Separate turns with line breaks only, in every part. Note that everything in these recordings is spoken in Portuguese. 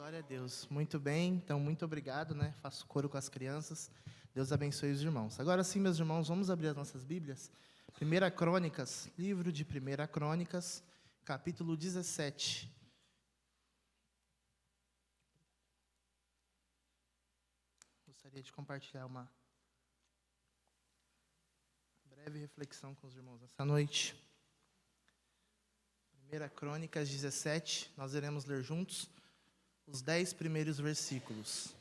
Glória a Deus. Muito bem, então muito obrigado, né? Faço coro com as crianças. Deus abençoe os irmãos. Agora sim, meus irmãos, vamos abrir as nossas Bíblias. 1 Crônicas, livro de 1 Crônicas, capítulo 17. Gostaria de compartilhar uma breve reflexão com os irmãos essa noite. 1 Crônicas 17, nós iremos ler juntos os 10 primeiros versículos.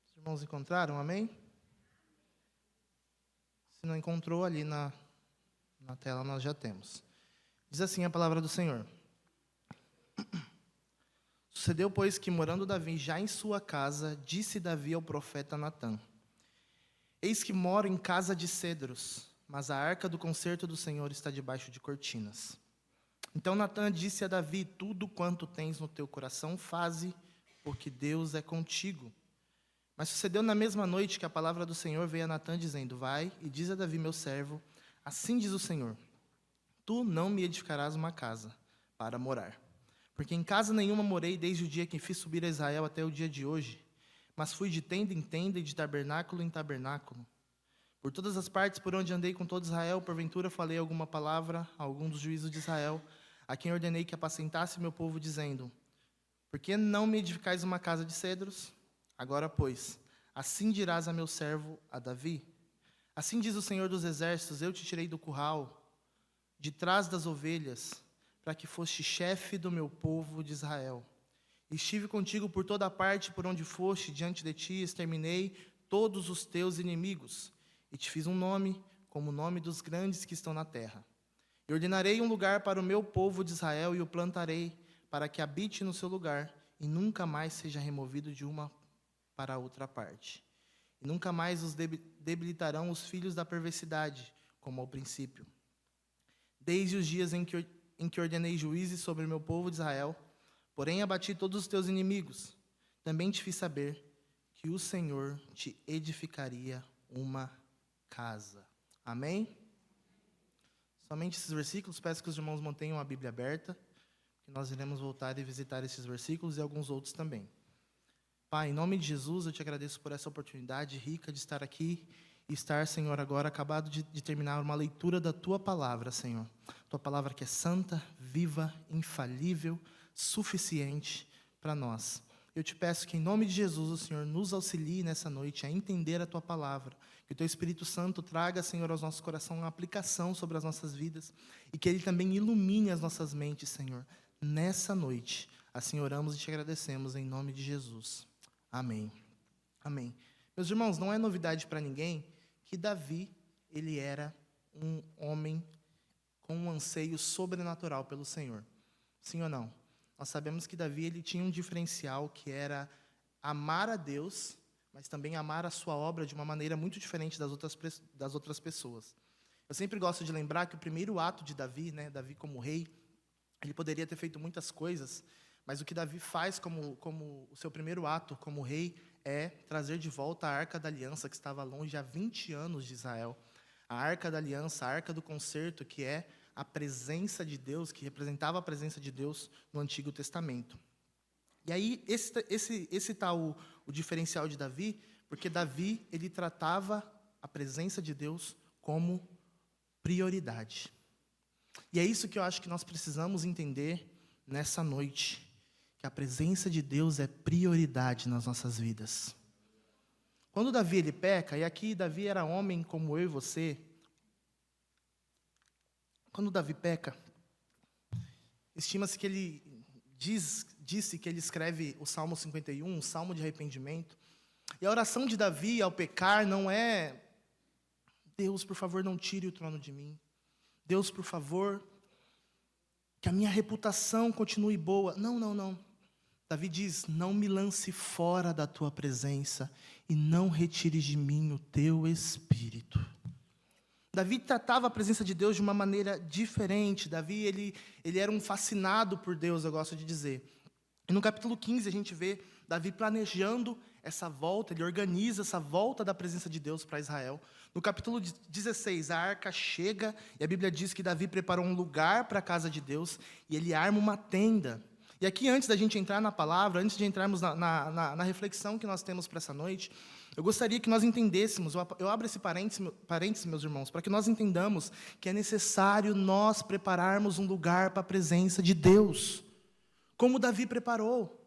Os irmãos encontraram, amém? Se não encontrou, ali na tela nós já temos. Diz assim a palavra do Senhor. Sucedeu, pois, que morando Davi já em sua casa, disse Davi ao profeta Natã: Eis que moro em casa de cedros, mas a arca do concerto do Senhor está debaixo de cortinas. Então Natã disse a Davi: Tudo quanto tens no teu coração, faze, porque Deus é contigo. Mas sucedeu na mesma noite que a palavra do Senhor veio a Natã, dizendo: Vai e diz a Davi, meu servo, assim diz o Senhor: Tu não me edificarás uma casa para morar, porque em casa nenhuma morei desde o dia que fiz subir a Israel até o dia de hoje, mas fui de tenda em tenda e de tabernáculo em tabernáculo. Por todas as partes por onde andei com todo Israel, porventura falei alguma palavra a algum dos juízes de Israel, a quem ordenei que apacentasse meu povo, dizendo: Por que não me edificais uma casa de cedros? Agora, pois, assim dirás a meu servo, a Davi: Assim diz o Senhor dos Exércitos: Eu te tirei do curral, de trás das ovelhas, para que foste chefe do meu povo de Israel. Estive contigo por toda a parte por onde foste, diante de ti exterminei todos os teus inimigos, e te fiz um nome, como o nome dos grandes que estão na terra. E ordenarei um lugar para o meu povo de Israel, e o plantarei, para que habite no seu lugar, e nunca mais seja removido de uma para a outra parte. E nunca mais os debilitarão os filhos da perversidade, como ao princípio. Desde os dias em que ordenei juízes sobre o meu povo de Israel, porém abati todos os teus inimigos. Também te fiz saber que o Senhor te edificaria uma casa. Amém? Somente esses versículos. Peço que os irmãos mantenham a Bíblia aberta, que nós iremos voltar e visitar esses versículos e alguns outros também. Pai, em nome de Jesus, eu te agradeço por essa oportunidade rica de estar aqui e estar, Senhor, agora acabado de terminar uma leitura da Tua Palavra, Senhor. Tua Palavra que é santa, viva, infalível, suficiente para nós. Eu te peço que, em nome de Jesus, o Senhor nos auxilie nessa noite a entender a Tua Palavra. Que o Teu Espírito Santo traga, Senhor, aos nossos corações uma aplicação sobre as nossas vidas. E que Ele também ilumine as nossas mentes, Senhor, nessa noite. Assim oramos e te agradecemos, em nome de Jesus. Amém. Amém. Meus irmãos, não é novidade para ninguém que Davi, ele era um homem com um anseio sobrenatural pelo Senhor. Sim ou não? Nós sabemos que Davi, ele tinha um diferencial que era amar a Deus, mas também amar a sua obra de uma maneira muito diferente das outras pessoas. Eu sempre gosto de lembrar que o primeiro ato de Davi, né, Davi como rei, ele poderia ter feito muitas coisas, mas o que Davi faz como o seu primeiro ato como rei é trazer de volta a Arca da Aliança, que estava longe há 20 anos de Israel. A Arca da Aliança, a Arca do Concerto, que é a presença de Deus, que representava a presença de Deus no Antigo Testamento. E aí, esse está o diferencial de Davi, porque Davi, ele tratava a presença de Deus como prioridade. E é isso que eu acho que nós precisamos entender nessa noite, que a presença de Deus é prioridade nas nossas vidas. Quando Davi ele peca, e aqui Davi era homem como eu e você, quando Davi peca, estima-se que ele disse que ele escreve o Salmo 51, um salmo de arrependimento, e a oração de Davi ao pecar não é: Deus, por favor, não tire o trono de mim. Deus, por favor, que a minha reputação continue boa. Não. Davi diz: não me lance fora da tua presença e não retires de mim o teu espírito. Davi tratava a presença de Deus de uma maneira diferente. Davi, ele era um fascinado por Deus, eu gosto de dizer. E no capítulo 15 a gente vê Davi planejando essa volta, ele organiza essa volta da presença de Deus para Israel. No capítulo 16, a arca chega, e a Bíblia diz que Davi preparou um lugar para a casa de Deus, e ele arma uma tenda. E aqui, antes da gente entrar na palavra, antes de entrarmos na reflexão que nós temos para essa noite, eu gostaria que nós entendêssemos, eu abro esse parênteses, meus irmãos, para que nós entendamos que é necessário nós prepararmos um lugar para a presença de Deus, como Davi preparou.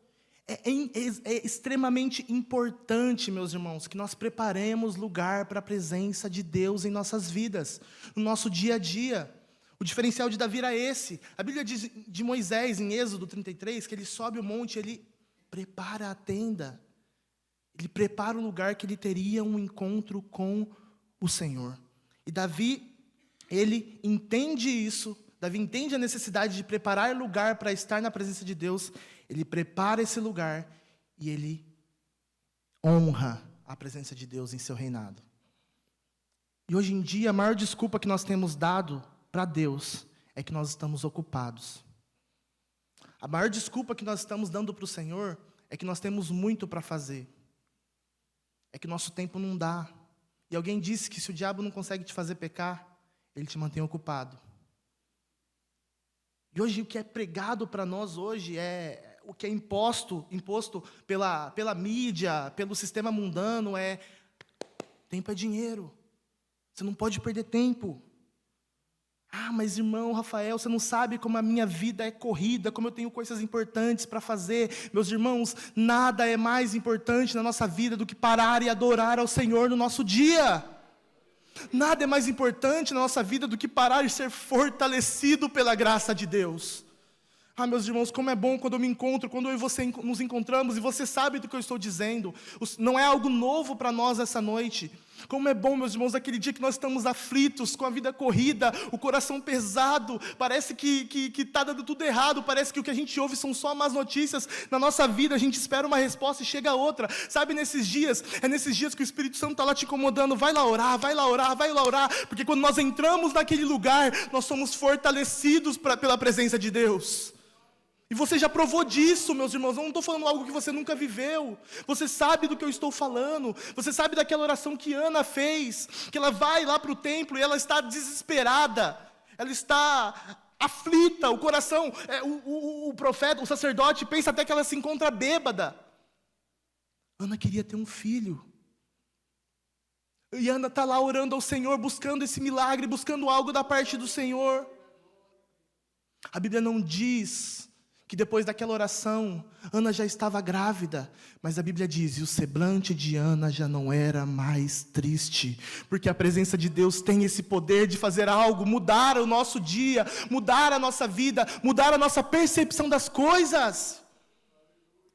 É extremamente importante, meus irmãos, que nós preparemos lugar para a presença de Deus em nossas vidas, no nosso dia a dia. O diferencial de Davi era esse. A Bíblia diz de Moisés, em Êxodo 33, que ele sobe o monte, ele prepara a tenda. Ele prepara o lugar que ele teria um encontro com o Senhor. E Davi, ele entende isso. Davi entende a necessidade de preparar lugar para estar na presença de Deus. Ele prepara esse lugar e ele honra a presença de Deus em seu reinado. E hoje em dia, a maior desculpa que nós temos dado para Deus é que nós estamos ocupados. A maior desculpa que nós estamos dando para o Senhor é que nós temos muito para fazer. É que nosso tempo não dá. E alguém disse que se o diabo não consegue te fazer pecar, ele te mantém ocupado. E hoje o que é pregado para nós hoje é o que é imposto pela mídia, pelo sistema mundano, tempo é dinheiro. Você não pode perder tempo. Ah, mas irmão Rafael, você não sabe como a minha vida é corrida, como eu tenho coisas importantes para fazer. Meus irmãos, nada é mais importante na nossa vida do que parar e adorar ao Senhor no nosso dia. Nada é mais importante na nossa vida do que parar e ser fortalecido pela graça de Deus. Ah, meus irmãos, como é bom quando eu me encontro, quando eu e você nos encontramos, e você sabe do que eu estou dizendo. Não é algo novo para nós essa noite. Como é bom, meus irmãos, aquele dia que nós estamos aflitos, com a vida corrida, o coração pesado, parece que está dando tudo errado, parece que o que a gente ouve são só más notícias. Na nossa vida, a gente espera uma resposta e chega outra. Sabe, nesses dias, é nesses dias que o Espírito Santo está lá te incomodando, vai lá orar, vai lá orar, vai lá orar, porque quando nós entramos naquele lugar, nós somos fortalecidos pela presença de Deus. E você já provou disso, meus irmãos. Eu não estou falando algo que você nunca viveu. Você sabe do que eu estou falando. Você sabe daquela oração que Ana fez, que ela vai lá para o templo e ela está desesperada. Ela está aflita, o coração, o profeta, o sacerdote pensa até que ela se encontra bêbada. Ana queria ter um filho. E Ana está lá orando ao Senhor, buscando esse milagre, buscando algo da parte do Senhor. A Bíblia não diz que depois daquela oração, Ana já estava grávida, mas a Bíblia diz, e o semblante de Ana já não era mais triste, porque a presença de Deus tem esse poder de fazer algo, mudar o nosso dia, mudar a nossa vida, mudar a nossa percepção das coisas.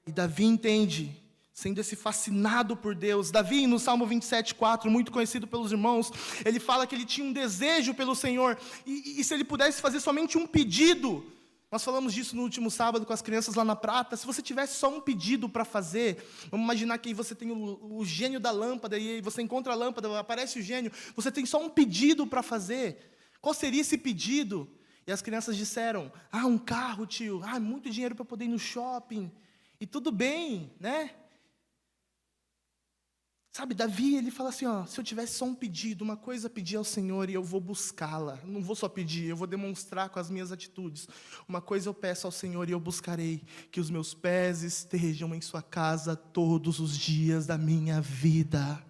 E Davi entende, sendo esse fascinado por Deus. Davi, no Salmo 27:4, muito conhecido pelos irmãos, ele fala que ele tinha um desejo pelo Senhor, e se ele pudesse fazer somente um pedido. Nós falamos disso no último sábado com as crianças lá na Prata. Se você tivesse só um pedido para fazer, vamos imaginar que aí você tem o gênio da lâmpada, e aí você encontra a lâmpada, aparece o gênio, você tem só um pedido para fazer. Qual seria esse pedido? E as crianças disseram, um carro, tio, muito dinheiro para poder ir no shopping, e tudo bem, né? Sabe, Davi, ele fala assim, se eu tivesse só um pedido, uma coisa a pedir ao Senhor e eu vou buscá-la. Não vou só pedir, eu vou demonstrar com as minhas atitudes. Uma coisa eu peço ao Senhor e eu buscarei, que os meus pés estejam em sua casa todos os dias da minha vida.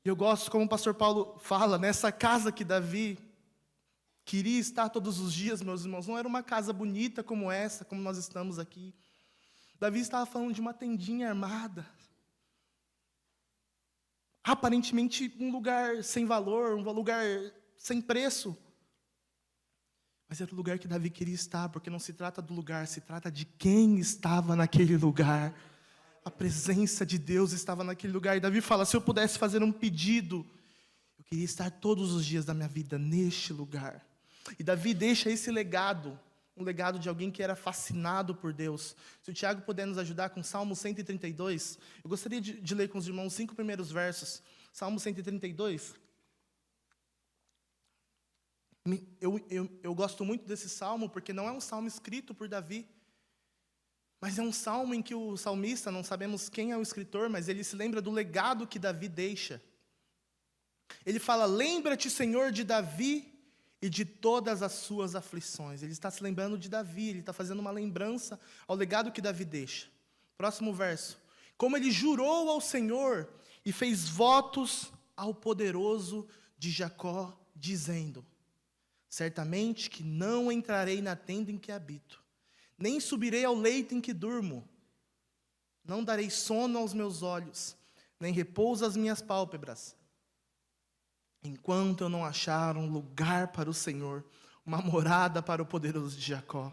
Eu gosto como o pastor Paulo fala, nessa casa que Davi queria estar todos os dias, meus irmãos, não era uma casa bonita como essa, como nós estamos aqui. Davi estava falando de uma tendinha armada. Aparentemente um lugar sem valor, um lugar sem preço. Mas era o lugar que Davi queria estar, porque não se trata do lugar, se trata de quem estava naquele lugar. A presença de Deus estava naquele lugar. E Davi fala, se eu pudesse fazer um pedido, eu queria estar todos os dias da minha vida neste lugar. E Davi deixa esse legado, um legado de alguém que era fascinado por Deus. Se o Tiago puder nos ajudar com Salmo 132, eu gostaria de ler com os irmãos os 5 primeiros versos. Salmo 132. Eu gosto muito desse salmo, porque não é um salmo escrito por Davi. Mas é um salmo em que o salmista, não sabemos quem é o escritor, mas ele se lembra do legado que Davi deixa. Ele fala: lembra-te, Senhor, de Davi e de todas as suas aflições. Ele está se lembrando de Davi, ele está fazendo uma lembrança ao legado que Davi deixa. Próximo verso. Como ele jurou ao Senhor e fez votos ao poderoso de Jacó, dizendo: certamente que não entrarei na tenda em que habito, nem subirei ao leito em que durmo. Não darei sono aos meus olhos, nem repouso às minhas pálpebras, enquanto eu não achar um lugar para o Senhor, uma morada para o poderoso de Jacó.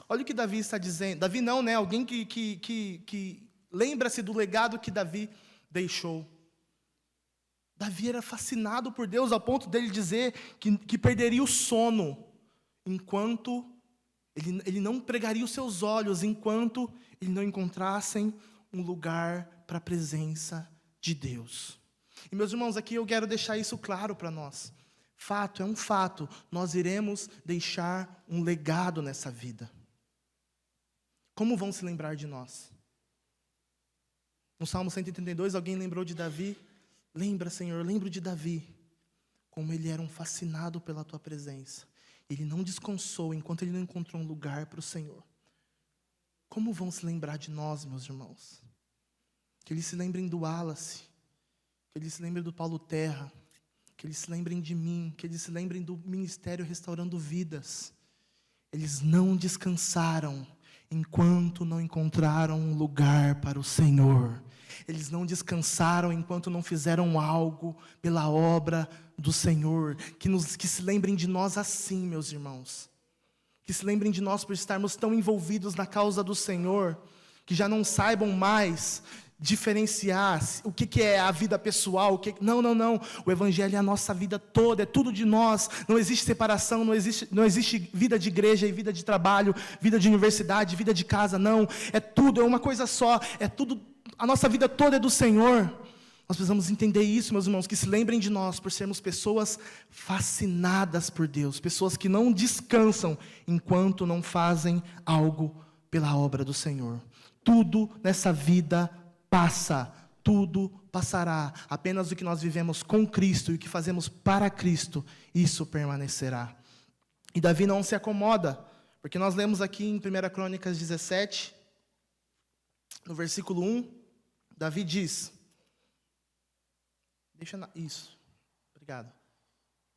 Olha o que Davi está dizendo. Davi não, né? Alguém que lembra-se do legado que Davi deixou. Davi era fascinado por Deus, ao ponto dele dizer que perderia o sono, enquanto ele não pregaria os seus olhos, enquanto ele não encontrassem um lugar para a presença de Deus. E, meus irmãos, aqui eu quero deixar isso claro para nós. Fato, é um fato, nós iremos deixar um legado nessa vida. Como vão se lembrar de nós? No Salmo 132, alguém lembrou de Davi? Lembra, Senhor, lembro de Davi, como ele era um fascinado pela Tua presença. Ele não descansou enquanto ele não encontrou um lugar para o Senhor. Como vão se lembrar de nós, meus irmãos? Que eles se lembrem do Wallace, que eles se lembrem do Paulo Terra, que eles se lembrem de mim, que eles se lembrem do ministério Restaurando Vidas. Eles não descansaram enquanto não encontraram um lugar para o Senhor. Eles não descansaram enquanto não fizeram algo pela obra do Senhor. Que se lembrem de nós assim, meus irmãos. Que se lembrem de nós por estarmos tão envolvidos na causa do Senhor, que já não saibam mais diferenciar o que é a vida pessoal. Não. O Evangelho é a nossa vida toda, é tudo de nós. Não existe separação, não existe vida de igreja e vida de trabalho, vida de universidade, vida de casa, não. É tudo, é uma coisa só, é tudo. A nossa vida toda é do Senhor. Nós precisamos entender isso, meus irmãos, que se lembrem de nós por sermos pessoas fascinadas por Deus, pessoas que não descansam enquanto não fazem algo pela obra do Senhor. Tudo nessa vida passa, tudo passará. Apenas o que nós vivemos com Cristo e o que fazemos para Cristo, isso permanecerá. E Davi não se acomoda, porque nós lemos aqui em 1 Crônicas 17, no versículo 1, Davi diz, isso, obrigado.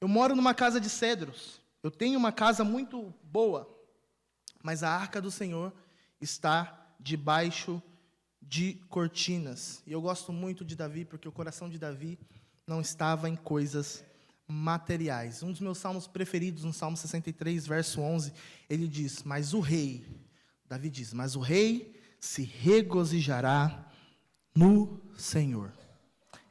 Eu moro numa casa de cedros, eu tenho uma casa muito boa, mas a arca do Senhor está debaixo de cortinas. E eu gosto muito de Davi, porque o coração de Davi não estava em coisas materiais. Um dos meus salmos preferidos, no Salmo 63, verso 11, ele diz, Davi diz, mas o rei se regozijará no Senhor.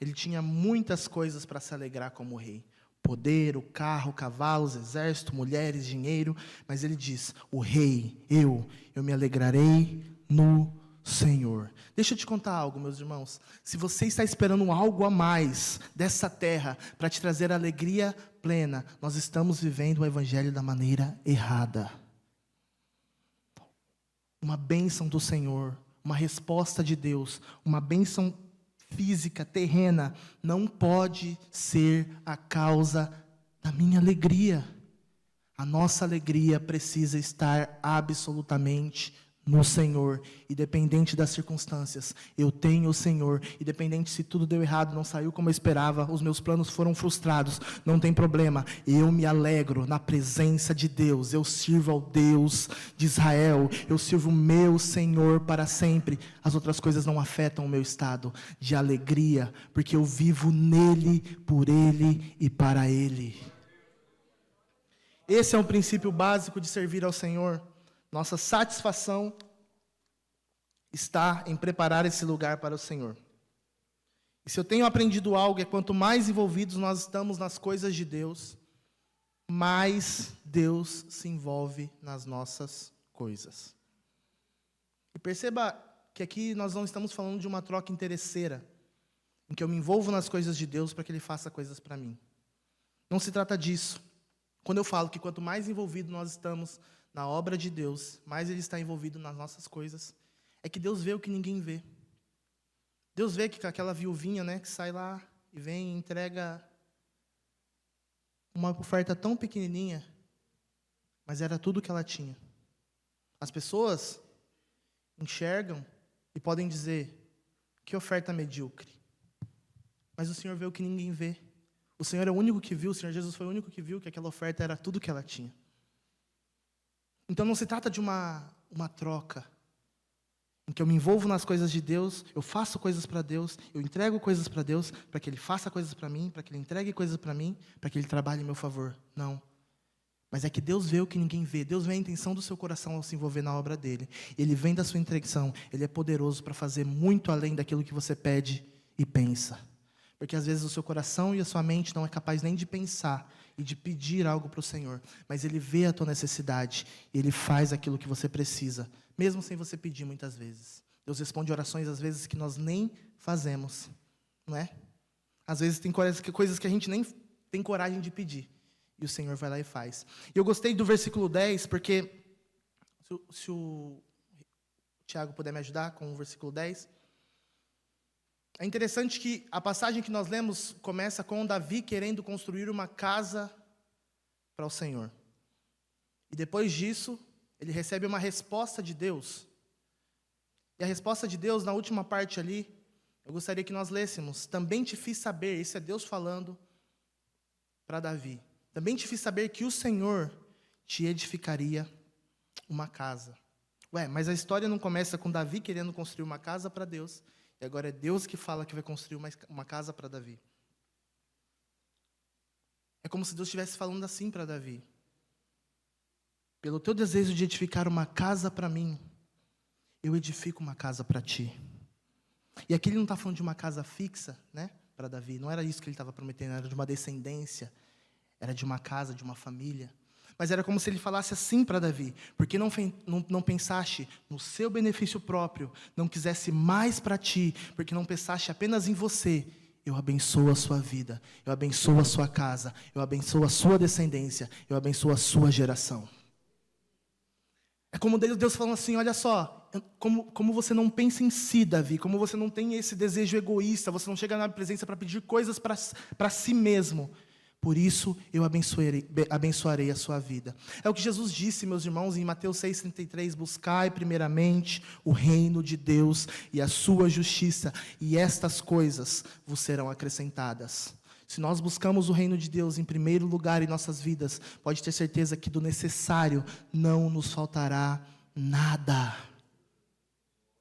Ele tinha muitas coisas para se alegrar como rei. Poder, o carro, cavalos, exército, mulheres, dinheiro. Mas ele diz, o rei, eu me alegrarei no Senhor. Deixa eu te contar algo, meus irmãos. Se você está esperando algo a mais dessa terra para te trazer alegria plena, nós estamos vivendo o evangelho da maneira errada. Uma bênção do Senhor, uma resposta de Deus, uma bênção física, terrena, não pode ser a causa da minha alegria. A nossa alegria precisa estar absolutamente no Senhor, independente das circunstâncias. Eu tenho o Senhor, independente se tudo deu errado, não saiu como eu esperava, os meus planos foram frustrados, não tem problema, eu me alegro na presença de Deus, eu sirvo ao Deus de Israel, eu sirvo o meu Senhor para sempre. As outras coisas não afetam o meu estado de alegria, porque eu vivo nele, por ele e para ele. Esse é um princípio básico de servir ao Senhor. Nossa satisfação está em preparar esse lugar para o Senhor. E se eu tenho aprendido algo, é quanto mais envolvidos nós estamos nas coisas de Deus, mais Deus se envolve nas nossas coisas. E perceba que aqui nós não estamos falando de uma troca interesseira, em que eu me envolvo nas coisas de Deus para que Ele faça coisas para mim. Não se trata disso. Quando eu falo que quanto mais envolvido nós estamos na obra de Deus, mais Ele está envolvido nas nossas coisas. É que Deus vê o que ninguém vê. Deus vê que aquela viuvinha, né, que sai lá e vem e entrega uma oferta tão pequenininha, mas era tudo que ela tinha. As pessoas enxergam e podem dizer, que oferta medíocre. Mas o Senhor vê o que ninguém vê. O Senhor é o único que viu, o Senhor Jesus foi o único que viu que aquela oferta era tudo que ela tinha. Então não se trata de uma troca, em que eu me envolvo nas coisas de Deus, eu faço coisas para Deus, eu entrego coisas para Deus, para que Ele faça coisas para mim, para que Ele entregue coisas para mim, para que Ele trabalhe em meu favor. Não. Mas é que Deus vê o que ninguém vê. Deus vê a intenção do seu coração ao se envolver na obra dEle. Ele vem da sua intenção. Ele é poderoso para fazer muito além daquilo que você pede e pensa. Porque às vezes o seu coração e a sua mente não é capaz nem de pensar e de pedir algo para o Senhor. Mas Ele vê a tua necessidade e Ele faz aquilo que você precisa, mesmo sem você pedir muitas vezes. Deus responde orações às vezes que nós nem fazemos, não é? Às vezes tem coisas que a gente nem tem coragem de pedir. E o Senhor vai lá e faz. E eu gostei do versículo 10, porque, se o Tiago puder me ajudar com o versículo 10. É interessante que a passagem que nós lemos começa com Davi querendo construir uma casa para o Senhor. E depois disso, ele recebe uma resposta de Deus. E a resposta de Deus, na última parte ali, eu gostaria que nós lêssemos. Também te fiz saber, isso é Deus falando para Davi. Também te fiz saber que o Senhor te edificaria uma casa. Ué, mas a história não começa com Davi querendo construir uma casa para Deus. E agora é Deus que fala que vai construir uma casa para Davi. É como se Deus estivesse falando assim para Davi. Pelo teu desejo de edificar uma casa para mim, eu edifico uma casa para ti. E aqui ele não está falando de uma casa fixa, né, para Davi. Não era isso que ele estava prometendo, era de uma descendência. Era de uma casa, de uma família. Mas era como se ele falasse assim para Davi. Porque não pensaste no seu benefício próprio, não quisesse mais para ti, porque não pensaste apenas em você. Eu abençoo a sua vida, eu abençoo a sua casa, eu abençoo a sua descendência, eu abençoo a sua geração. É como Deus falando assim, olha só, como você não pensa em si, Davi, como você não tem esse desejo egoísta, você não chega na presença para pedir coisas para si mesmo. Por isso, eu abençoarei a sua vida. É o que Jesus disse, meus irmãos, em Mateus 6,33, buscai primeiramente o reino de Deus e a sua justiça, e estas coisas vos serão acrescentadas. Se nós buscamos o reino de Deus em primeiro lugar em nossas vidas, pode ter certeza que do necessário não nos faltará nada.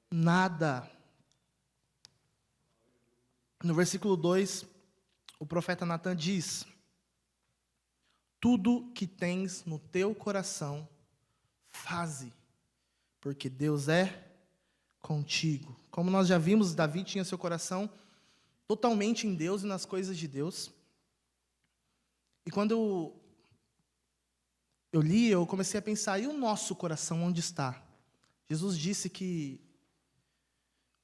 Nada. No versículo 2, o profeta Natan diz: tudo que tens no teu coração, faze, porque Deus é contigo. Como nós já vimos, Davi tinha seu coração totalmente em Deus e nas coisas de Deus. E quando eu li, eu comecei a pensar, e o nosso coração onde está? Jesus disse que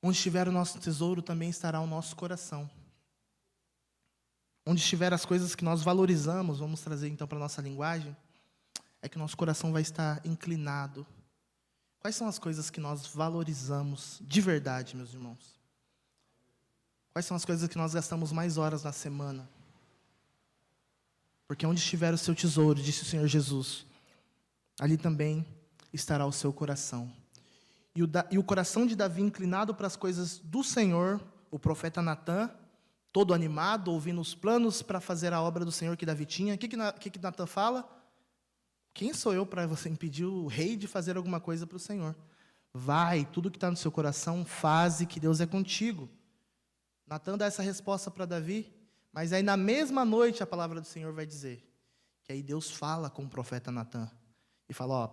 onde estiver o nosso tesouro, também estará o nosso coração. Onde estiver as coisas que nós valorizamos, vamos trazer então para a nossa linguagem, é que o nosso coração vai estar inclinado. Quais são as coisas que nós valorizamos de verdade, meus irmãos? Quais são as coisas que nós gastamos mais horas na semana? Porque onde estiver o seu tesouro, disse o Senhor Jesus, ali também estará o seu coração. E o coração de Davi inclinado para as coisas do Senhor, o profeta Natan, todo animado, ouvindo os planos para fazer a obra do Senhor que Davi tinha. O que Natan fala? Quem sou eu para você impedir o rei de fazer alguma coisa para o Senhor? Vai, tudo que está no seu coração, faze, que Deus é contigo. Natan dá essa resposta para Davi, mas aí na mesma noite a palavra do Senhor vai dizer, que aí Deus fala com o profeta Natan, e fala,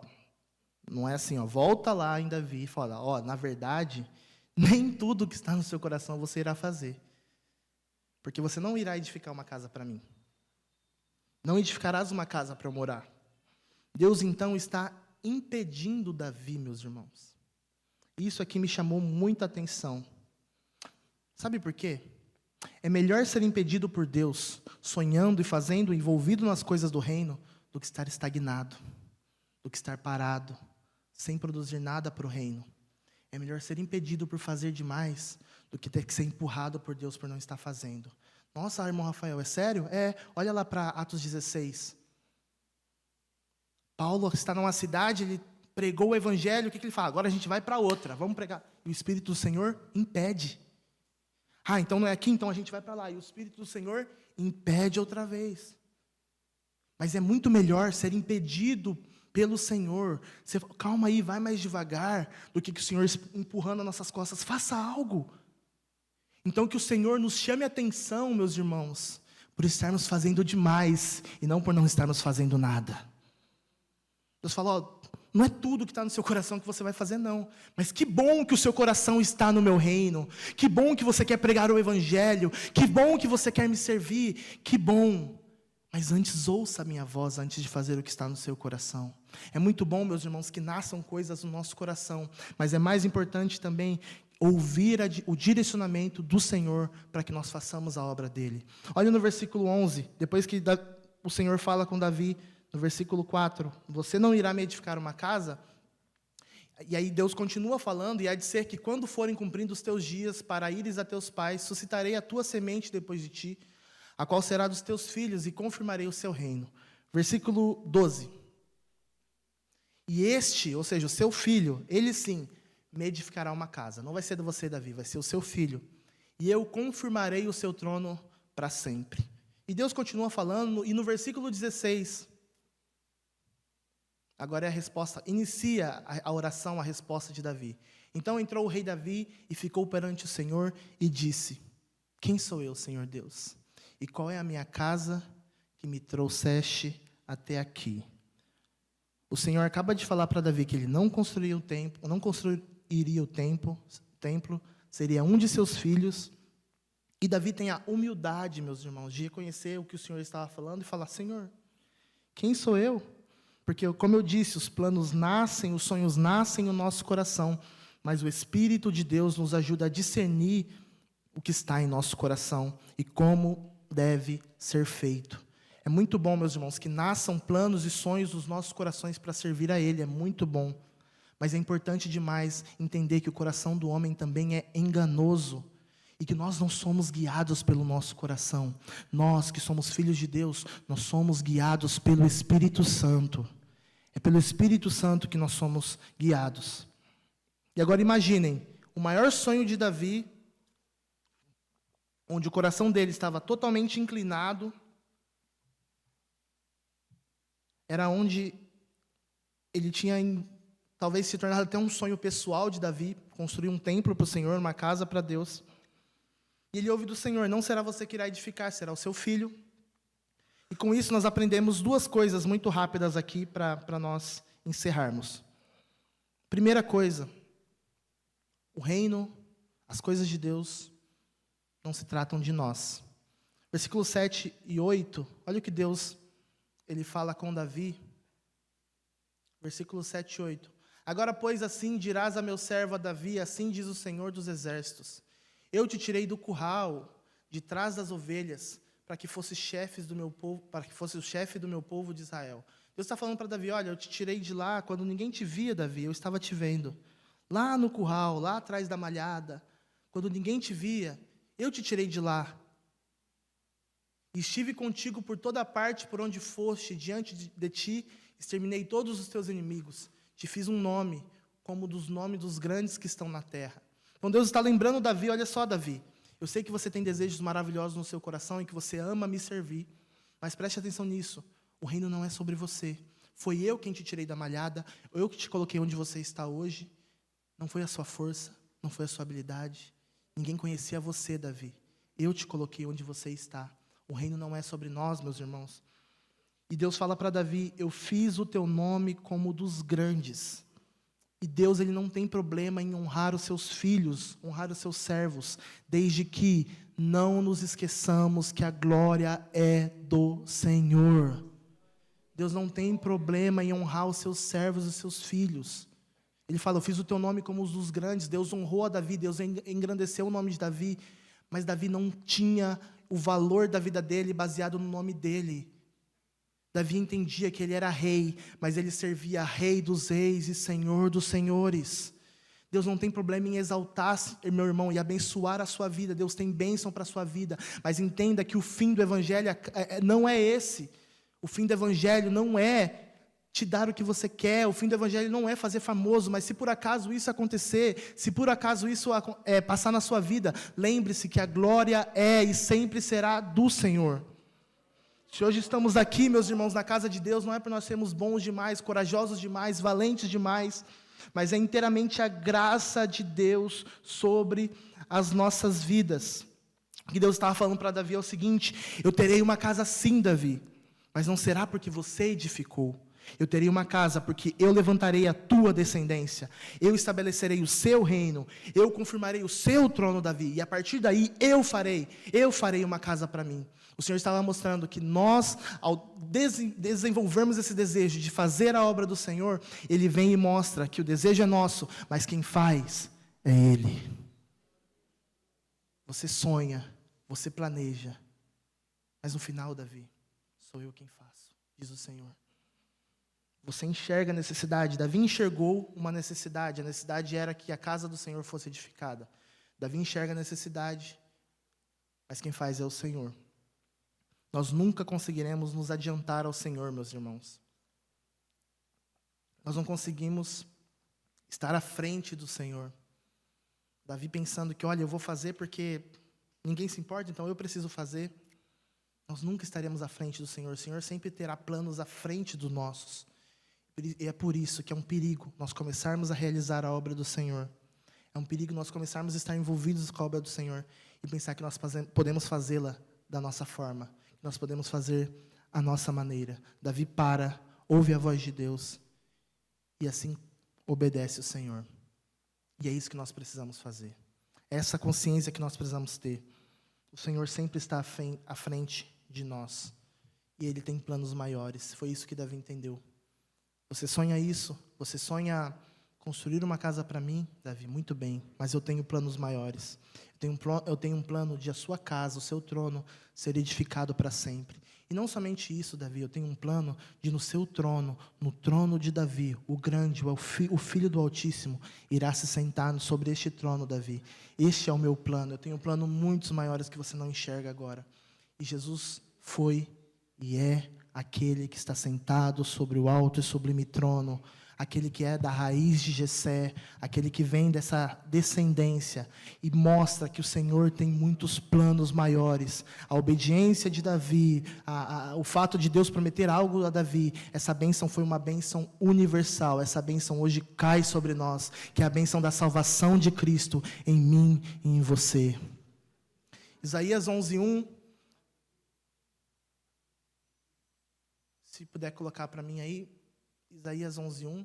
não é assim, volta lá em Davi e fala, na verdade, nem tudo que está no seu coração você irá fazer. Porque você não irá edificar uma casa para mim. Não edificarás uma casa para eu morar. Deus, então, está impedindo Davi, meus irmãos. Isso aqui me chamou muita atenção. Sabe por quê? É melhor ser impedido por Deus, sonhando e fazendo, envolvido nas coisas do reino, do que estar estagnado. do que estar parado, sem produzir nada para o reino. É melhor ser impedido por fazer demais do que ter que ser empurrado por Deus por não estar fazendo. Nossa, irmão Rafael, é sério? Olha lá para Atos 16. Paulo está numa cidade, ele pregou o evangelho, o que ele fala? Agora a gente vai para outra, vamos pregar. E o Espírito do Senhor impede. Então não é aqui, então a gente vai para lá. E o Espírito do Senhor impede outra vez. Mas é muito melhor ser impedido pelo Senhor. Você, calma aí, vai mais devagar, do que o Senhor empurrando as nossas costas. Faça algo. Então que o Senhor nos chame a atenção, meus irmãos, por estarmos fazendo demais e não por não estarmos fazendo nada. Deus fala, não é tudo que está no seu coração que você vai fazer, não. Mas que bom que o seu coração está no meu reino. Que bom que você quer pregar o evangelho. Que bom que você quer me servir. Que bom. Mas antes ouça a minha voz, antes de fazer o que está no seu coração. É muito bom, meus irmãos, que nasçam coisas no nosso coração. Mas é mais importante também ouvir o direcionamento do Senhor para que nós façamos a obra dele. Olha no versículo 11, depois que o Senhor fala com Davi, no versículo 4, você não irá me edificar uma casa? E aí Deus continua falando, e há de ser que quando forem cumprindo os teus dias para ires a teus pais, suscitarei a tua semente depois de ti, a qual será dos teus filhos, e confirmarei o seu reino. Versículo 12. E este, ou seja, o seu filho, ele sim, me edificará uma casa. Não vai ser de você, Davi, vai ser o seu filho. E eu confirmarei o seu trono para sempre. E Deus continua falando, e no versículo 16, agora é a resposta, inicia a oração, a resposta de Davi. Então entrou o rei Davi e ficou perante o Senhor e disse, quem sou eu, Senhor Deus? E qual é a minha casa que me trouxeste até aqui? O Senhor acaba de falar para Davi que ele não construiria o templo, seria um de seus filhos. E Davi tem a humildade, meus irmãos, de reconhecer o que o Senhor estava falando e falar, Senhor, quem sou eu? Porque, como eu disse, os planos nascem, os sonhos nascem no nosso coração, mas o Espírito de Deus nos ajuda a discernir o que está em nosso coração e como deve ser feito. É muito bom, meus irmãos, que nasçam planos e sonhos nos nossos corações para servir a Ele, é muito bom. Mas é importante demais entender que o coração do homem também é enganoso e que nós não somos guiados pelo nosso coração. Nós, que somos filhos de Deus, nós somos guiados pelo Espírito Santo. É pelo Espírito Santo que nós somos guiados. E agora imaginem, o maior sonho de Davi, onde o coração dele estava totalmente inclinado, era onde ele tinha talvez se tornado até um sonho pessoal de Davi, construir um templo para o Senhor, uma casa para Deus. E ele ouve do Senhor, não será você que irá edificar, será o seu filho. E com isso nós aprendemos duas coisas muito rápidas aqui para nós encerrarmos. Primeira coisa, o reino, as coisas de Deus não se tratam de nós. Versículos 7 e 8, olha o que Deus ele fala com Davi. Versículos 7 e 8. Agora, pois, assim dirás a meu servo a Davi, assim diz o Senhor dos Exércitos. Eu te tirei do curral, de trás das ovelhas, para que fosse chefes do meu povo, para que fosse o chefe do meu povo de Israel. Deus está falando para Davi, olha, eu te tirei de lá, quando ninguém te via, Davi, eu estava te vendo. Lá no curral, lá atrás da malhada, quando ninguém te via, eu te tirei de lá. E estive contigo por toda parte, por onde foste, diante de ti, exterminei todos os teus inimigos. Te fiz um nome, como dos nomes dos grandes que estão na terra. Então Deus está lembrando Davi, olha só, Davi, eu sei que você tem desejos maravilhosos no seu coração e que você ama me servir, mas preste atenção nisso, o reino não é sobre você. Foi eu quem te tirei da malhada, eu que te coloquei onde você está hoje. Não foi a sua força, não foi a sua habilidade. Ninguém conhecia você, Davi. Eu te coloquei onde você está. O reino não é sobre nós, meus irmãos. E Deus fala para Davi, eu fiz o teu nome como o dos grandes. E Deus ele não tem problema em honrar os seus filhos, honrar os seus servos, desde que não nos esqueçamos que a glória é do Senhor. Deus não tem problema em honrar os seus servos e os seus filhos. Ele fala, eu fiz o teu nome como os dos grandes. Deus honrou a Davi, Deus engrandeceu o nome de Davi, mas Davi não tinha o valor da vida dele baseado no nome dele. Davi entendia que ele era rei, mas ele servia Rei dos reis e Senhor dos senhores. Deus não tem problema em exaltar, meu irmão, e abençoar a sua vida. Deus tem bênção para a sua vida. Mas entenda que o fim do evangelho não é esse. O fim do evangelho não é te dar o que você quer. O fim do evangelho não é fazer famoso. Mas se por acaso isso acontecer, se por acaso isso passar na sua vida, lembre-se que a glória é e sempre será do Senhor. Se hoje estamos aqui, meus irmãos, na casa de Deus, não é porque nós sermos bons demais, corajosos demais, valentes demais, mas é inteiramente a graça de Deus sobre as nossas vidas. O que Deus estava falando para Davi é o seguinte: eu terei uma casa sim, Davi, mas não será porque você edificou. Eu terei uma casa porque eu levantarei a tua descendência, eu estabelecerei o seu reino, eu confirmarei o seu trono, Davi, e a partir daí eu farei uma casa para mim. O Senhor estava mostrando que nós, ao desenvolvermos esse desejo de fazer a obra do Senhor, Ele vem e mostra que o desejo é nosso, mas quem faz é Ele. Você sonha, você planeja, mas no final, Davi, sou eu quem faço, diz o Senhor. Você enxerga a necessidade. Davi enxergou uma necessidade. A necessidade era que a casa do Senhor fosse edificada. Davi enxerga a necessidade, mas quem faz é o Senhor. Nós nunca conseguiremos nos adiantar ao Senhor, meus irmãos. Nós não conseguimos estar à frente do Senhor. Davi pensando que, olha, eu vou fazer porque ninguém se importa, então eu preciso fazer. Nós nunca estaremos à frente do Senhor. O Senhor sempre terá planos à frente dos nossos. E é por isso que é um perigo nós começarmos a realizar a obra do Senhor. É um perigo nós começarmos a estar envolvidos com a obra do Senhor e pensar que nós podemos fazê-la da nossa forma, que nós podemos fazer a nossa maneira. Davi ouve a voz de Deus e assim obedece o Senhor. E é isso que nós precisamos fazer. Essa consciência que nós precisamos ter. O Senhor sempre está à frente de nós e Ele tem planos maiores. Foi isso que Davi entendeu. Você sonha isso? Você sonha construir uma casa para mim, Davi? Muito bem, mas eu tenho planos maiores. Eu tenho um plano de a sua casa, o seu trono, ser edificado para sempre. E não somente isso, Davi, eu tenho um plano de no seu trono, no trono de Davi, o grande, o Filho do Altíssimo, irá se sentar sobre este trono, Davi. Este é o meu plano. Eu tenho um plano muitos maiores que você não enxerga agora. E Jesus foi e é aquele que está sentado sobre o alto e sublime trono, aquele que é da raiz de Jessé, aquele que vem dessa descendência e mostra que o Senhor tem muitos planos maiores. A obediência de Davi, o fato de Deus prometer algo a Davi, essa bênção foi uma bênção universal. Essa bênção hoje cai sobre nós, que é a bênção da salvação de Cristo em mim e em você. Isaías 11:1. Se puder colocar para mim aí, Isaías 11:1.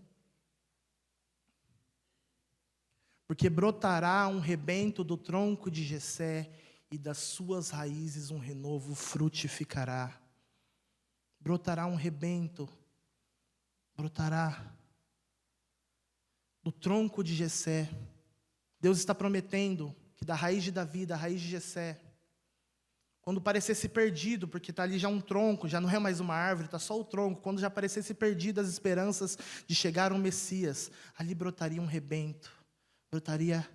Porque brotará um rebento do tronco de Jessé, e das suas raízes um renovo frutificará. Brotará um rebento, brotará do tronco de Jessé. Deus está prometendo que da raiz de Davi, da raiz de Jessé, quando parecesse perdido, porque está ali já um tronco, já não é mais uma árvore, está só o tronco. Quando já parecesse perdido as esperanças de chegar um Messias, ali brotaria um rebento, brotaria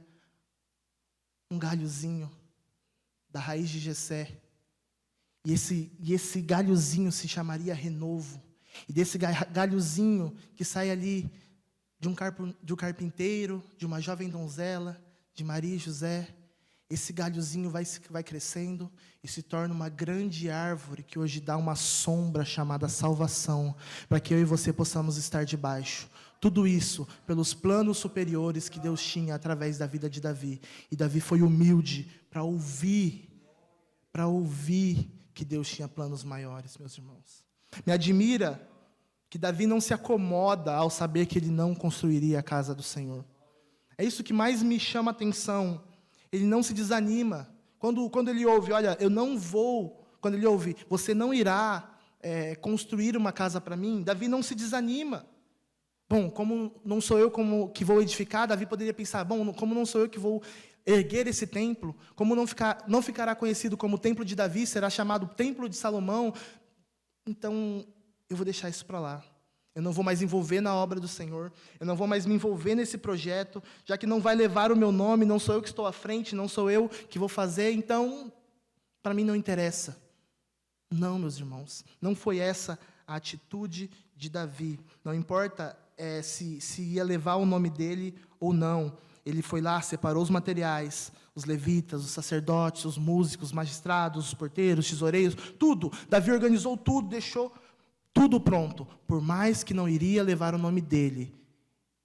um galhozinho da raiz de Jessé. E esse galhozinho se chamaria renovo. E desse galhozinho que sai ali de um carpinteiro, de uma jovem donzela, de Maria e José, esse galhozinho vai crescendo e se torna uma grande árvore que hoje dá uma sombra chamada salvação, para que eu e você possamos estar debaixo. Tudo isso pelos planos superiores que Deus tinha através da vida de Davi. E Davi foi humilde para ouvir que Deus tinha planos maiores, meus irmãos. Me admira que Davi não se acomoda ao saber que ele não construiria a casa do Senhor. É isso que mais me chama a atenção. Ele não se desanima. Quando ele ouve, olha, eu não vou. Quando ele ouve, você não irá construir uma casa para mim, Davi não se desanima. Bom, como não sou eu que vou edificar, Davi poderia pensar, bom, como não sou eu que vou erguer esse templo, como não ficará conhecido como o templo de Davi, será chamado templo de Salomão. Então, eu vou deixar isso para lá. Eu não vou mais envolver na obra do Senhor, eu não vou mais me envolver nesse projeto, já que não vai levar o meu nome, não sou eu que estou à frente, não sou eu que vou fazer, então, para mim não interessa. Não, meus irmãos, não foi essa a atitude de Davi. Não importa se ia levar o nome dele ou não. Ele foi lá, separou os materiais, os levitas, os sacerdotes, os músicos, os magistrados, os porteiros, os tesoureiros, tudo. Davi organizou tudo, deixou tudo pronto. Por mais que não iria levar o nome dele,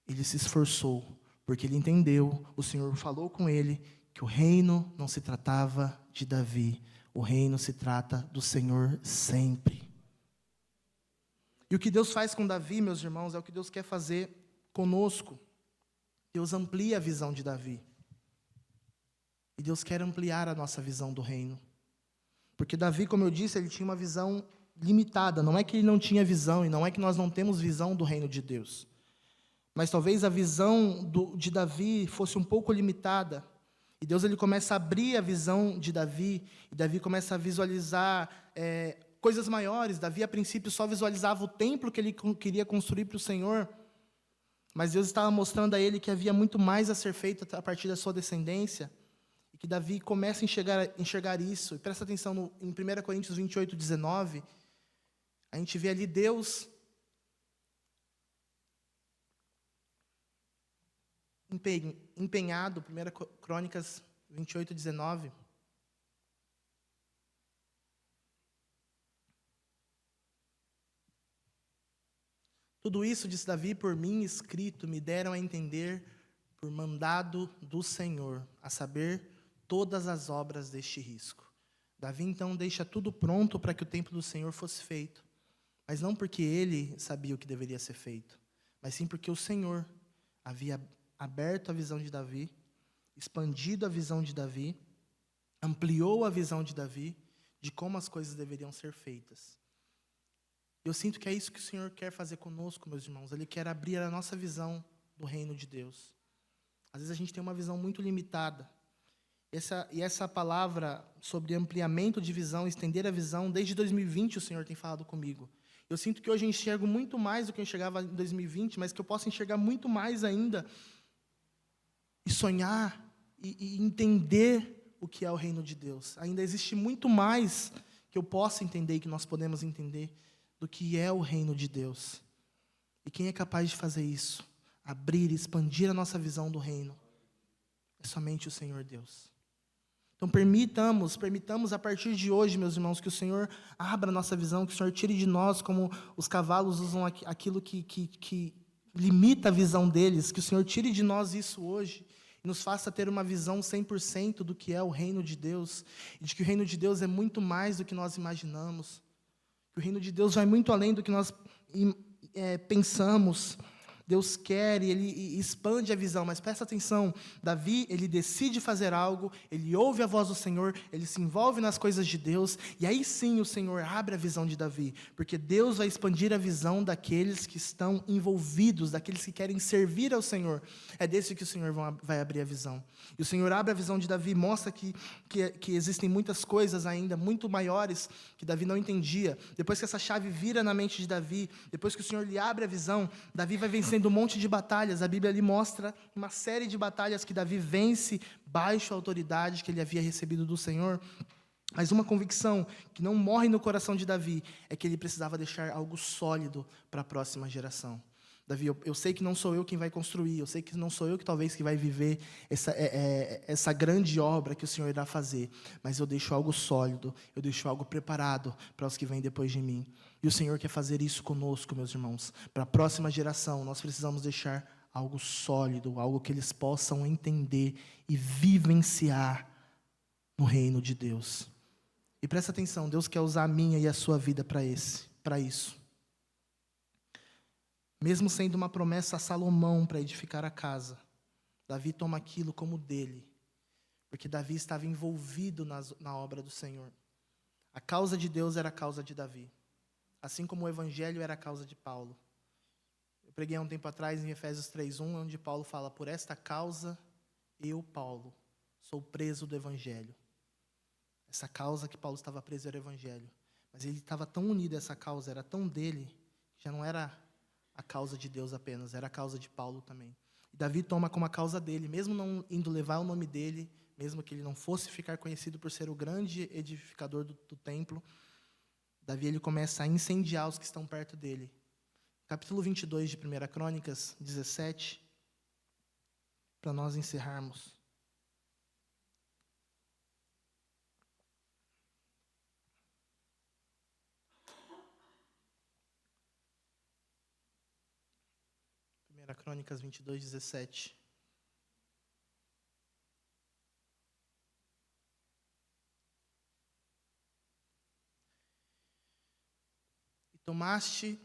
ele se esforçou, porque ele entendeu, o Senhor falou com ele, que o reino não se tratava de Davi, o reino se trata do Senhor sempre. E o que Deus faz com Davi, meus irmãos, é o que Deus quer fazer conosco. Deus amplia a visão de Davi. E Deus quer ampliar a nossa visão do reino. Porque Davi, como eu disse, ele tinha uma visão limitada. Não é que ele não tinha visão, e não é que nós não temos visão do reino de Deus. Mas talvez a visão de Davi fosse um pouco limitada. E Deus ele começa a abrir a visão de Davi, e Davi começa a visualizar coisas maiores. Davi, a princípio, só visualizava o templo que ele queria construir para o Senhor, mas Deus estava mostrando a ele que havia muito mais a ser feito a partir da sua descendência, e que Davi começa a enxergar isso. E presta atenção, em 1 Coríntios 28, 19, a gente vê ali Deus empenhado, 1 Crônicas 28, 19. Tudo isso, disse Davi, por mim escrito, me deram a entender por mandado do Senhor, a saber, todas as obras deste risco. Davi, então, deixa tudo pronto para que o templo do Senhor fosse feito. Mas não porque ele sabia o que deveria ser feito, mas sim porque o Senhor havia aberto a visão de Davi, expandido a visão de Davi, ampliou a visão de Davi de como as coisas deveriam ser feitas. Eu sinto que é isso que o Senhor quer fazer conosco, meus irmãos. Ele quer abrir a nossa visão do reino de Deus. Às vezes a gente tem uma visão muito limitada. Essa palavra sobre ampliamento de visão, estender a visão, desde 2020 o Senhor tem falado comigo. Eu sinto que hoje eu enxergo muito mais do que eu enxergava em 2020, mas que eu posso enxergar muito mais ainda e sonhar e entender o que é o reino de Deus. Ainda existe muito mais que eu possa entender e que nós podemos entender do que é o reino de Deus. E quem é capaz de fazer isso? Abrir e expandir a nossa visão do reino. É somente o Senhor Deus. Então permitamos a partir de hoje, meus irmãos, que o Senhor abra a nossa visão, que o Senhor tire de nós, como os cavalos usam aquilo que limita a visão deles, que o Senhor tire de nós isso hoje, e nos faça ter uma visão 100% do que é o reino de Deus, e de que o reino de Deus é muito mais do que nós imaginamos, que o reino de Deus vai muito além do que nós pensamos. Deus quer e Ele expande a visão, mas presta atenção, Davi, ele decide fazer algo, ele ouve a voz do Senhor, ele se envolve nas coisas de Deus, e aí sim o Senhor abre a visão de Davi, porque Deus vai expandir a visão daqueles que estão envolvidos, daqueles que querem servir ao Senhor, é desse que o Senhor vai abrir a visão. E o Senhor abre a visão de Davi, mostra que existem muitas coisas ainda, muito maiores, que Davi não entendia. Depois que essa chave vira na mente de Davi, depois que o Senhor lhe abre a visão, Davi vai vencendo um monte de batalhas. A Bíblia ali mostra uma série de batalhas que Davi vence baixo a autoridade que ele havia recebido do Senhor. Mas uma convicção que não morre no coração de Davi é que ele precisava deixar algo sólido para a próxima geração. Davi, eu sei que não sou eu quem vai construir, eu sei que não sou eu que talvez que vai viver essa grande obra que o Senhor irá fazer, mas eu deixo algo sólido, eu deixo algo preparado para os que vêm depois de mim. E o Senhor quer fazer isso conosco, meus irmãos. Para a próxima geração, nós precisamos deixar algo sólido, algo que eles possam entender e vivenciar no reino de Deus. E presta atenção, Deus quer usar a minha e a sua vida para isso. Mesmo sendo uma promessa a Salomão para edificar a casa, Davi toma aquilo como dele, porque Davi estava envolvido na obra do Senhor. A causa de Deus era a causa de Davi, assim como o Evangelho era a causa de Paulo. Eu preguei há um tempo atrás em Efésios 3:1, onde Paulo fala: por esta causa, eu, Paulo, sou preso do Evangelho. Essa causa que Paulo estava preso era o Evangelho. Mas ele estava tão unido a essa causa, era tão dele, que já não era a causa de Deus apenas, era a causa de Paulo também. E Davi toma como a causa dele, mesmo não indo levar o nome dele, mesmo que ele não fosse ficar conhecido por ser o grande edificador do templo, Davi ele começa a incendiar os que estão perto dele. Capítulo 22 de 1 Crônicas 17, para nós encerrarmos. Crônicas 22, 17. E tomaste...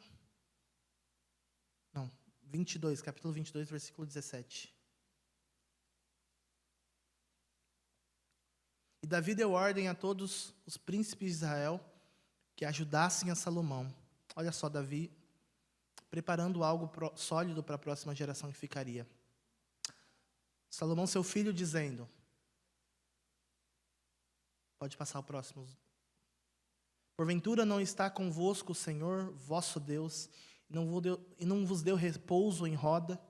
Não, 22, capítulo 22, versículo 17. E Davi deu ordem a todos os príncipes de Israel que ajudassem a Salomão. Olha só, Davi preparando algo sólido para a próxima geração que ficaria. Salomão, seu filho, dizendo... Pode passar o próximo. Porventura não está convosco o Senhor, vosso Deus, e não vos deu repouso em roda?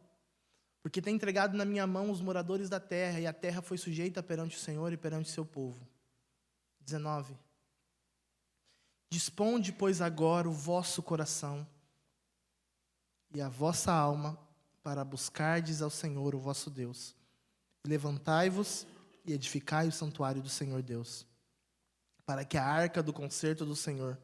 Porque tem entregado na minha mão os moradores da terra, e a terra foi sujeita perante o Senhor e perante o seu povo. 19. Disponde, pois, agora o vosso coração e a vossa alma para buscardes ao Senhor, o vosso Deus. Levantai-vos e edificai o santuário do Senhor Deus, para que a arca do concerto do Senhor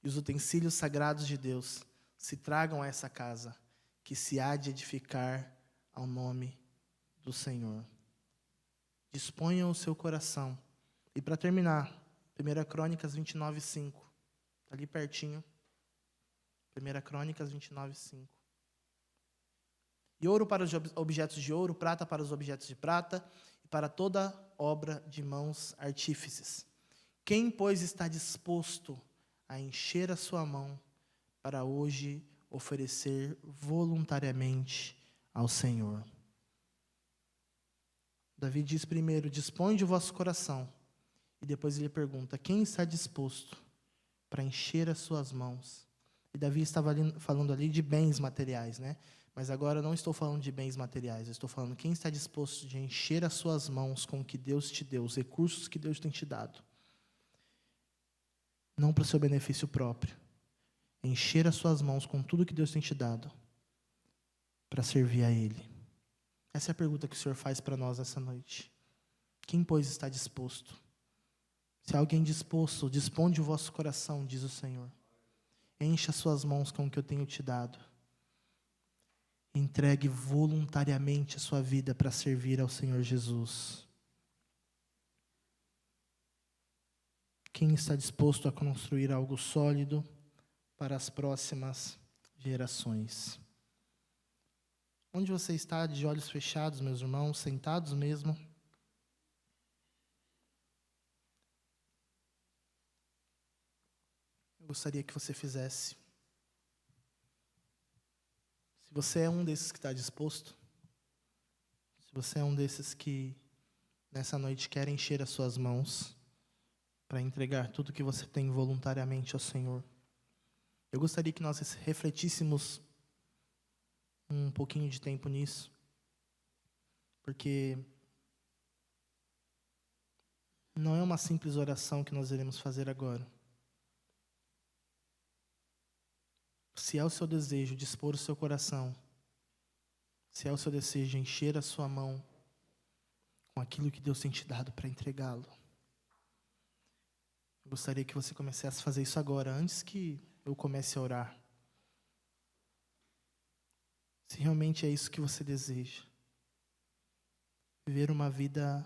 e os utensílios sagrados de Deus se tragam a essa casa, que se há de edificar ao nome do Senhor. Disponham o seu coração. E para terminar, 1 Crônicas 29, 5. Ali pertinho. 1 Crônicas 29, 5. E ouro para os objetos de ouro, prata para os objetos de prata, e para toda obra de mãos artífices. Quem, pois, está disposto a encher a sua mão para hoje oferecer voluntariamente ao Senhor? Davi diz primeiro, dispõe de vosso coração. E depois ele pergunta, quem está disposto para encher as suas mãos? E Davi estava falando ali de bens materiais, né? Mas agora eu não estou falando de bens materiais, eu estou falando quem está disposto de encher as suas mãos com o que Deus te deu, os recursos que Deus tem te dado. Não para o seu benefício próprio. Encher as suas mãos com tudo que Deus tem te dado para servir a Ele. Essa é a pergunta que o Senhor faz para nós essa noite. Quem, pois, está disposto? Se há alguém disposto, disponde o vosso coração, diz o Senhor. Encha as suas mãos com o que eu tenho te dado. Entregue voluntariamente a sua vida para servir ao Senhor Jesus. Quem está disposto a construir algo sólido para as próximas gerações? Onde você está, de olhos fechados, meus irmãos, sentados mesmo? Eu gostaria que você fizesse. Se você é um desses que está disposto, se você é um desses que nessa noite quer encher as suas mãos para entregar tudo que você tem voluntariamente ao Senhor, eu gostaria que nós refletíssemos um pouquinho de tempo nisso, porque não é uma simples oração que nós iremos fazer agora. Se é o seu desejo dispor o seu coração, se é o seu desejo encher a sua mão com aquilo que Deus tem te dado para entregá-lo, eu gostaria que você começasse a fazer isso agora, antes que eu comece a orar. Se realmente é isso que você deseja, viver uma vida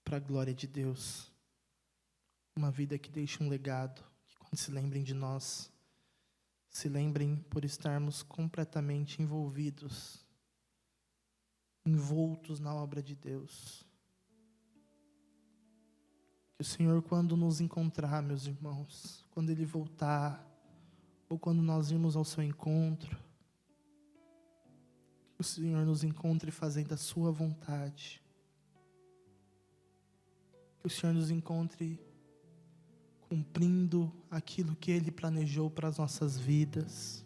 para a glória de Deus, uma vida que deixe um legado, que quando se lembrem de nós, se lembrem por estarmos completamente envolvidos, envoltos na obra de Deus. Que o Senhor, quando nos encontrar, meus irmãos, quando Ele voltar, ou quando nós irmos ao seu encontro, que o Senhor nos encontre fazendo a sua vontade. Que o Senhor nos encontre cumprindo aquilo que Ele planejou para as nossas vidas.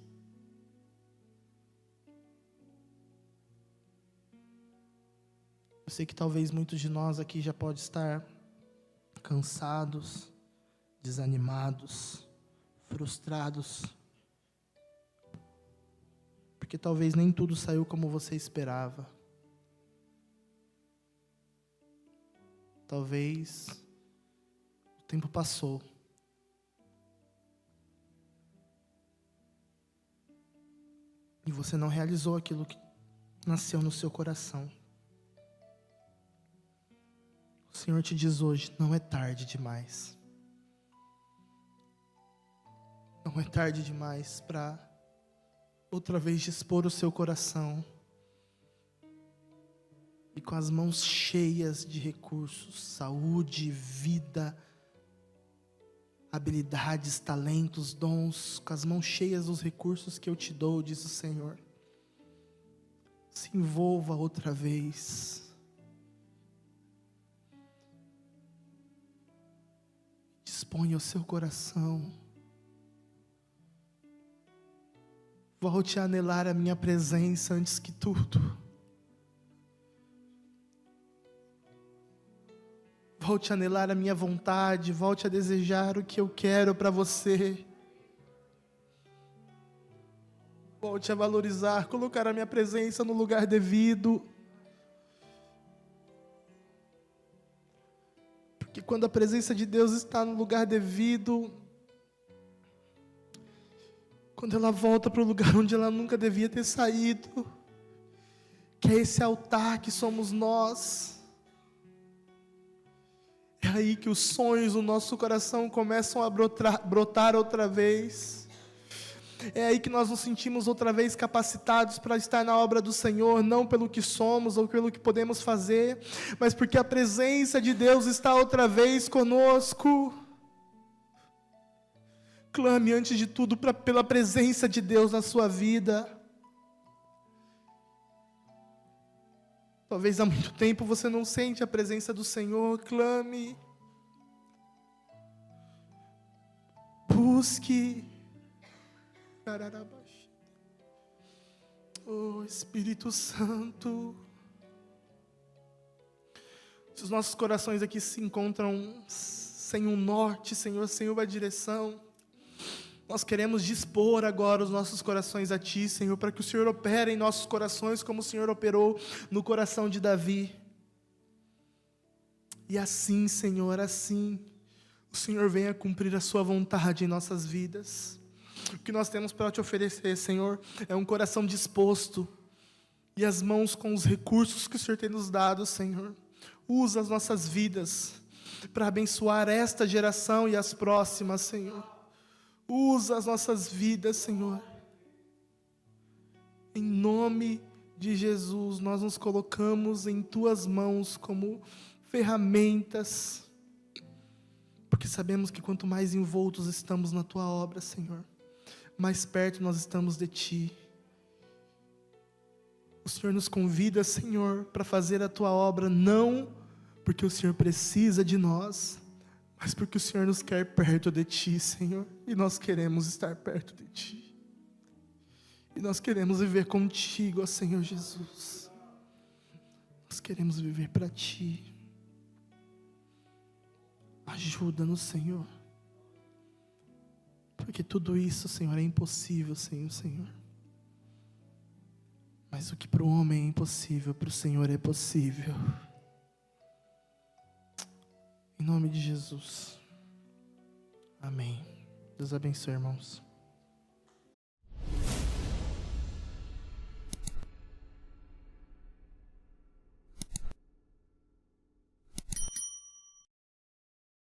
Eu sei que talvez muitos de nós aqui já podem estar cansados, desanimados, frustrados, porque talvez nem tudo saiu como você esperava. Talvez o tempo passou. E você não realizou aquilo que nasceu no seu coração. O Senhor te diz hoje, não é tarde demais. Não é tarde demais para outra vez dispor o seu coração e com as mãos cheias de recursos, saúde, vida, habilidades, talentos, dons, com as mãos cheias dos recursos que eu te dou, diz o Senhor. Se envolva outra vez. Disponha o seu coração. Volte a anelar a minha presença antes que tudo. Volte a anelar a minha vontade. Volte a desejar o que eu quero para você. Volte a valorizar, colocar a minha presença no lugar devido. Porque quando a presença de Deus está no lugar devido, quando ela volta para o lugar onde ela nunca devia ter saído, que é esse altar que somos nós, é aí que os sonhos do nosso coração começam a brotar outra vez. É aí que nós nos sentimos outra vez capacitados para estar na obra do Senhor, não pelo que somos ou pelo que podemos fazer, mas porque a presença de Deus está outra vez conosco. Clame antes de tudo pela presença de Deus na sua vida. Talvez há muito tempo você não sente a presença do Senhor, clame. Busque. Oh, Espírito Santo. Se os nossos corações aqui se encontram sem um norte, Senhor, sem uma direção, nós queremos dispor agora os nossos corações a Ti, Senhor, para que o Senhor opere em nossos corações como o Senhor operou no coração de Davi. E assim, Senhor, assim, o Senhor venha cumprir a Sua vontade em nossas vidas. O que nós temos para Te oferecer, Senhor, é um coração disposto e as mãos com os recursos que o Senhor tem nos dado, Senhor. Usa as nossas vidas para abençoar esta geração e as próximas, Senhor. Usa as nossas vidas, Senhor. Em nome de Jesus, nós nos colocamos em Tuas mãos como ferramentas, porque sabemos que quanto mais envoltos estamos na Tua obra, Senhor, mais perto nós estamos de Ti. O Senhor nos convida, Senhor, para fazer a Tua obra, não porque o Senhor precisa de nós, mas porque o Senhor nos quer perto de Ti, Senhor, e nós queremos estar perto de Ti. E nós queremos viver contigo, ó Senhor Jesus. Nós queremos viver para Ti. Ajuda-nos, Senhor. Porque tudo isso, Senhor, é impossível sem o Senhor. Mas o que para o homem é impossível, para o Senhor é possível. Em nome de Jesus. Amém. Deus abençoe, irmãos.